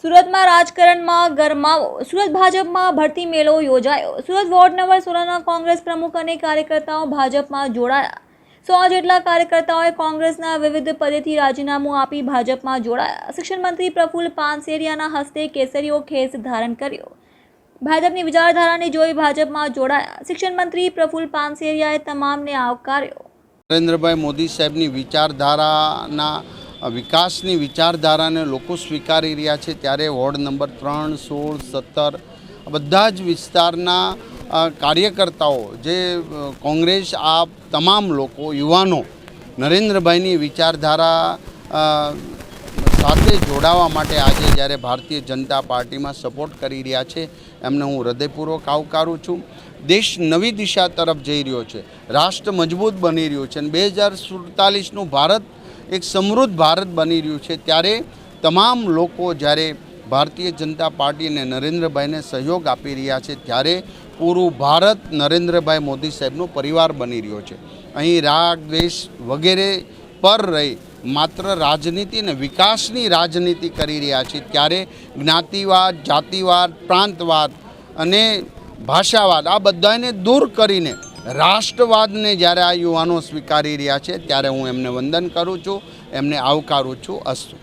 સુરત में राजकारण में गरमावो। सूरत भाजप में भर्ती मेलो योजायो। सूरत वोर्ड नंबर 16 कांग्रेस प्रमुख और कार्यकर्ताओं भाजप में जोड़ाया। 100 जेटला कार्यकर्ताओं कांग्रेसना विविध पदेथी राजीनामું आपी भाजप में जोड़ाया। शिक्षण मंत्री प्रफुल्ल पानसेरियाना हस्ते केसरीओ खेस धारण कर्यो। भाजपनी विचारधाराने जोई भाजप में जोड़ाया। शिक्षण मंत्री प्रफुल्ल पानसेरियाए तमामने आवकार्यो। नरेन्द्रभाई मोदी साहेबनी विचारधाराना विकासनी विचारधाराने लोको स्वीकारी रह्या छे त्यारे वोर्ड नंबर 3, 16, 17 बधा ज विस्तारना कार्यकर्ताओ जे कांग्रेस आ तमाम लोको युवानो नरेन्द्रभाईनी विचारधारा साथे जोड़ावा माटे आजे ज्यारे भारतीय जनता पार्टी में सपोर्ट करी रह्या छे एमने हूँ हृदयपूर्वक आवकारूँ छूँ। देश नवी दिशा तरफ जई रह्यो छे, राष्ट्र मजबूत बनी रह्युं छे। 2047 भारत एक समृद्ध भारत बनी रह्युं छे त्यारे तमाम लोको ज्यारे भारतीय जनता पार्टी ने नरेन्द्रभाई ने सहयोग आपी रह्या छे त्यारे पूरू भारत नरेन्द्रभाई मोदी साहेबनो परिवार बनी रह्यो छे। अहीं राग द्वेष वगैरे पर रही मात्र राजनीति ने विकासनी राजनीति करी रह्या छे त्यारे ज्ञातिवाद, जातिवाद, प्रांतवाद अने भाषावाद आ बधाने दूर करीने राष्ट्रवाद ने ज्यारे आ युवानो स्वीकारी रह्या छे त्यारे हूँ एमने वंदन करूँ छूँ, एमने आवकारूँ छूँ। अस्तु।